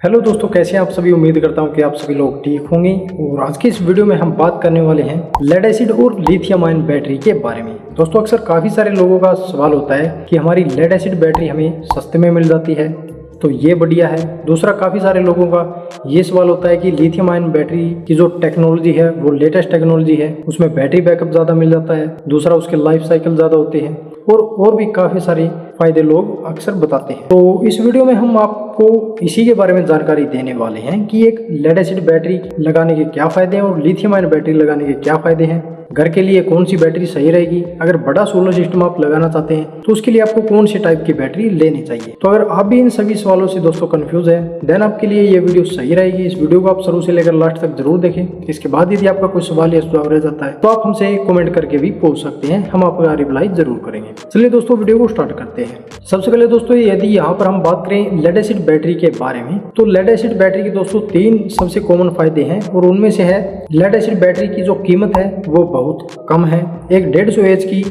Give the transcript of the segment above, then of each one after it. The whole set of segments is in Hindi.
हेलो दोस्तों, कैसे हैं आप सभी। उम्मीद करता हूं कि आप सभी लोग ठीक होंगे। और आज की इस वीडियो में हम बात करने वाले हैं लेड एसिड और लिथियम आयन बैटरी के बारे में। दोस्तों, अक्सर काफ़ी सारे लोगों का सवाल होता है कि हमारी लेड एसिड बैटरी हमें सस्ते में मिल जाती है, तो ये बढ़िया है। दूसरा, काफ़ी सारे लोगों का ये सवाल होता है कि लिथियम आयन बैटरी की जो टेक्नोलॉजी है वो लेटेस्ट टेक्नोलॉजी है, उसमें बैटरी बैकअप ज़्यादा मिल जाता है। दूसरा, उसके लाइफ साइकिल ज़्यादा होते हैं और भी काफ़ी सारे फायदे लोग अक्सर बताते हैं। तो इस वीडियो में हम आपको इसी के बारे में जानकारी देने वाले हैं कि एक लेड एसिड बैटरी लगाने के क्या फायदे हैं और लिथियम आयन बैटरी लगाने के क्या फायदे हैं। घर के लिए कौन सी बैटरी सही रहेगी, अगर बड़ा सोलर सिस्टम आप लगाना चाहते हैं तो उसके लिए आपको कौन सी टाइप की बैटरी लेनी चाहिए। तो अगर आप भी इन सभी सवालों से दोस्तों कंफ्यूज है, देन आपके लिए ये वीडियो सही रहेगी। इस वीडियो को आप शुरू से लेकर लास्ट तक जरूर देखें। इसके बाद यदि आपका कोई सवाल या सुझाव रह जाता है तो आप हमसे कमेंट करके भी पूछ सकते हैं, हम आपका रिप्लाई जरूर करेंगे। चलिए दोस्तों, वीडियो को स्टार्ट करते हैं। सबसे पहले दोस्तों, यदि यहाँ पर हम बात करें लेड एसिड बैटरी के बारे में, तो लेड एसिड बैटरी के दोस्तों 3 सबसे कॉमन फायदे हैं और उनमें से है लेड एसिड बैटरी की जो कीमत है वो बहुत कम है। एक 150 एच की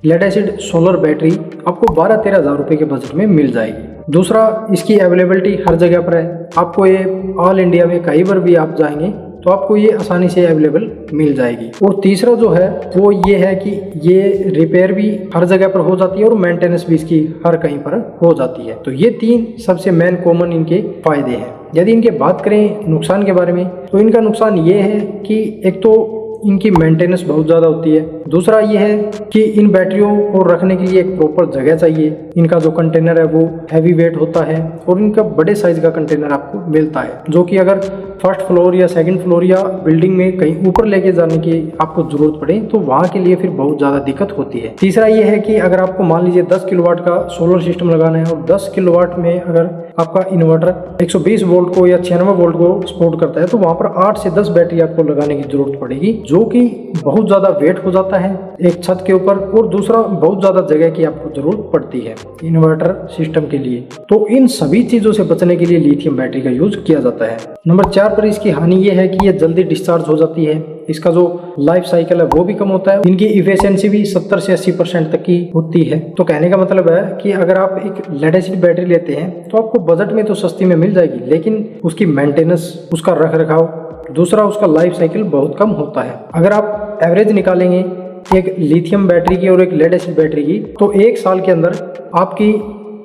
लेड एसिड सोलर बैटरी आपको 12-13 हज़ार रुपए के बजट में मिल जाएगी। दूसरा, इसकी अवेलेबिलिटी हर जगह पर है। आपको ये ऑल इंडिया में कहीं पर भी आप जाएंगे तो आपको ये आसानी से अवेलेबल मिल जाएगी। और तीसरा जो है वो ये है कि ये रिपेयर भी हर जगह पर हो जाती है और मेंटेनेंस भी इसकी हर कहीं पर हो जाती है। तो ये 3 सबसे मेन कॉमन इनके फायदे हैं। यदि इनके बात करें नुकसान के बारे में, तो इनका नुकसान ये है कि एक तो इनकी मेंटेनेंस बहुत ज़्यादा होती है। दूसरा ये है कि इन बैटरियों को रखने के लिए एक प्रॉपर जगह चाहिए। इनका जो कंटेनर है वो हैवी वेट होता है और इनका बड़े साइज का कंटेनर आपको मिलता है, जो कि अगर फर्स्ट फ्लोर या सेकंड फ्लोर या बिल्डिंग में कहीं ऊपर लेके जाने की आपको जरूरत पड़े तो वहाँ के लिए फिर बहुत ज़्यादा दिक्कत होती है। तीसरा ये है कि अगर आपको मान लीजिए 10 किलोवाट का सोलर सिस्टम लगाना है और 10 किलोवाट में अगर आपका इन्वर्टर 120 वोल्ट को या 96 वोल्ट को सपोर्ट करता है तो वहाँ पर 8 से 10 बैटरी आपको लगाने की जरूरत पड़ेगी, जो कि बहुत ज़्यादा वेट हो जाता है एक छत के ऊपर। और दूसरा, बहुत ज़्यादा जगह की आपको जरूरत पड़ती है इन्वर्टर सिस्टम के लिए। तो इन सभी चीज़ों से बचने के लिए लिथियम बैटरी का यूज किया जाता है। नंबर 4 पर इसकी हानि ये है कि ये जल्दी डिस्चार्ज हो जाती है। इसका जो लाइफ साइकिल है वो भी कम होता है। इनकी इफिशियंसी भी 70 से 80% तक की होती है। तो कहने का मतलब है कि अगर आप एक लेड एसिड बैटरी लेते हैं तो आपको बजट में तो सस्ती में मिल जाएगी, लेकिन उसकी मेंटेनेंस, उसका रख रखाव, दूसरा उसका लाइफ साइकिल बहुत कम होता है। अगर आप एवरेज निकालेंगे एक लिथियम बैटरी की और एक लेड एसिड बैटरी की, तो 1 साल के अंदर आपकी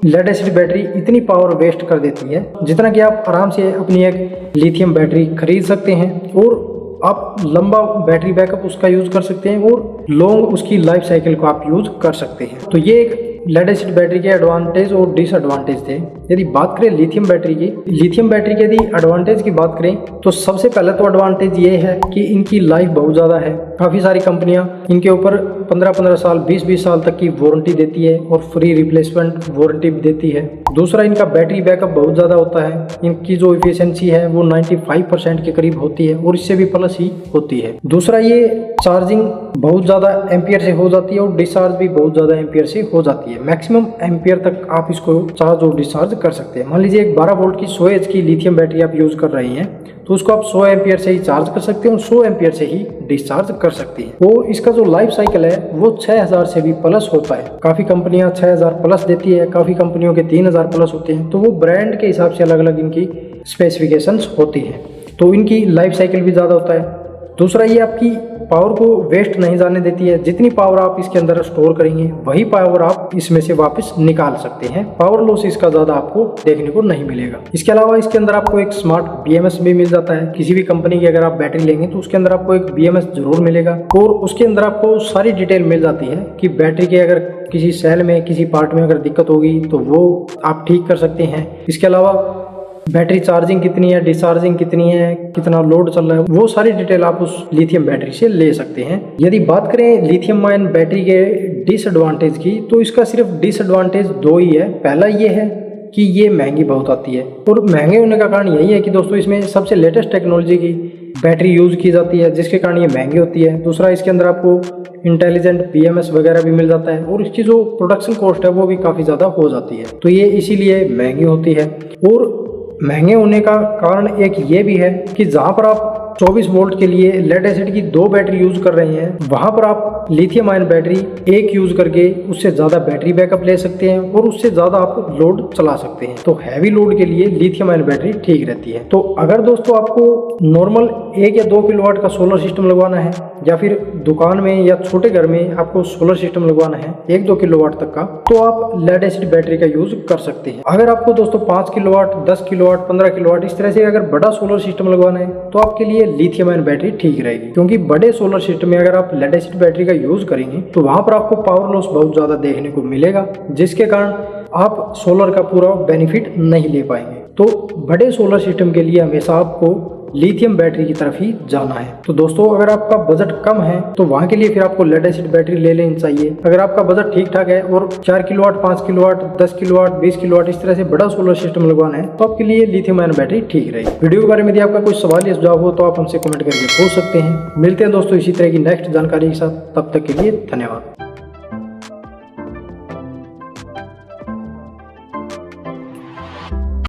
लेड एसिड बैटरी इतनी पावर वेस्ट कर देती है जितना कि आप आराम से अपनी एक लिथियम बैटरी खरीद सकते हैं और आप लंबा बैटरी बैकअप उसका यूज कर सकते हैं और लॉन्ग उसकी लाइफ साइकिल को आप यूज कर सकते हैं। तो ये एक लेड एसिड बैटरी के एडवांटेज और डिसएडवांटेज थे। यदि बात करें लिथियम बैटरी की, लिथियम बैटरी के यदि एडवांटेज की बात करें तो सबसे पहले तो एडवांटेज ये है कि इनकी लाइफ बहुत ज़्यादा है। काफ़ी सारी कंपनियां इनके ऊपर 15-15 साल 20-20 साल तक की वारंटी देती है और फ्री रिप्लेसमेंट वारंटी भी देती है। दूसरा, इनका बैटरी बैकअप बहुत ज़्यादा होता है। इनकी जो इफिशियंसी है वो 95% के करीब होती है और इससे भी प्लस ही होती है। दूसरा, ये चार्जिंग बहुत ज़्यादा एम्पियर से हो जाती है और डिस्चार्ज भी बहुत ज़्यादा एम्पियर से हो जाती है। मैक्सिमम एम्पियर तक आप इसको चार्ज और डिस्चार्ज कर सकते हैं। मान लीजिए एक 12 वोल्ट की 100 एच की लिथियम बैटरी आप यूज़ कर रहे हैं तो उसको आप 100 एम्पियर से ही चार्ज कर सकते हैं और 100 एम्पियर से ही डिस्चार्ज कर सकते हैं। और इसका जो लाइफ साइकिल है वो 6000 से भी प्लस होता है। काफ़ी कंपनियां 6000 प्लस देती है, काफ़ी कंपनियों के 3000 प्लस होते हैं। तो वो ब्रांड के हिसाब से अलग अलग इनकी स्पेसिफिकेशंस होती हैं, तो इनकी लाइफ साइकिल भी ज़्यादा होता है। दूसरा, ये आपकी पावर को वेस्ट नहीं जाने देती है। जितनी पावर आप इसके अंदर स्टोर करेंगे वही पावर आप इसमें से वापस निकाल सकते हैं। पावर लॉस इसका ज़्यादा आपको देखने को नहीं मिलेगा। इसके अलावा इसके अंदर आपको एक स्मार्ट BMS भी मिल जाता है। किसी भी कंपनी की अगर आप बैटरी लेंगे तो उसके अंदर आपको एक BMS जरूर मिलेगा और उसके अंदर आपको सारी डिटेल मिल जाती है कि बैटरी के अगर किसी सेल में, किसी पार्ट में अगर दिक्कत होगी तो वो आप ठीक कर सकते हैं। इसके अलावा बैटरी चार्जिंग कितनी है, डिस्चार्जिंग कितनी है, कितना लोड चल रहा है, वो सारी डिटेल आप उस लिथियम बैटरी से ले सकते हैं। यदि बात करें लिथियम आयन बैटरी के डिसएडवांटेज की, तो इसका सिर्फ डिसएडवांटेज 2 ही है। पहला ये है कि ये महंगी बहुत आती है और महंगे होने का कारण यही है कि दोस्तों इसमें सबसे लेटेस्ट टेक्नोलॉजी की बैटरी यूज की जाती है, जिसके कारण ये महंगी होती है। दूसरा, इसके अंदर आपको इंटेलिजेंट BMS वगैरह भी मिल जाता है और इसकी जो प्रोडक्शन कॉस्ट है वो भी काफ़ी ज़्यादा हो जाती है, तो ये इसीलिए महंगी होती है। और महंगे होने का कारण एक ये भी है कि जहाँ पर आप 24 वोल्ट के लिए लेड एसिड की 2 बैटरी यूज कर रहे हैं वहाँ पर आप लिथियम आयन बैटरी एक यूज करके उससे ज्यादा बैटरी बैकअप ले सकते हैं और उससे ज्यादा आप लोड चला सकते हैं। तो हैवी लोड के लिए लिथियम आयन बैटरी ठीक रहती है। तो अगर दोस्तों आपको नॉर्मल 1 या 2 किलोवाट का सोलर सिस्टम लगवाना है या फिर दुकान में या छोटे घर में आपको सोलर सिस्टम लगवाना है 1-2 किलोवाट तक का, तो आप लेड एसिड बैटरी का यूज कर सकते हैं। अगर आपको दोस्तों 5 किलोवाट, 10 किलोवाट, 15 किलोवाट इस तरह से अगर बड़ा सोलर सिस्टम लगवाना है तो आपके लिए लिथियम आयन बैटरी ठीक रहेगी, क्योंकि बड़े सोलर सिस्टम में अगर आप लेड एसिड बैटरी का यूज करेंगे तो वहां पर आपको पावर लॉस बहुत ज्यादा देखने को मिलेगा, जिसके कारण आप सोलर का पूरा बेनिफिट नहीं ले पाएंगे। तो बड़े सोलर सिस्टम के लिए हमेशा आपको लिथियम बैटरी की तरफ ही जाना है। तो दोस्तों अगर आपका बजट कम है तो वहां के लिए फिर आपको लेड एसिड बैटरी ले लेनी चाहिए। अगर आपका बजट ठीक ठाक है और 4 किलोवाट, 5 किलोवाट, 10 किलोवाट, 20 किलोवाट इस तरह से बड़ा सोलर सिस्टम लगवाना है तो आपके लिए लिथियम आयन बैटरी ठीक रहेगी। वीडियो के बारे में यदि आपका कोई सवाल या सुझाव हो तो आप हमसे कमेंट करके पूछ सकते हैं। मिलते हैं दोस्तों इसी तरह की नेक्स्ट जानकारी के साथ, तब तक के लिए धन्यवाद।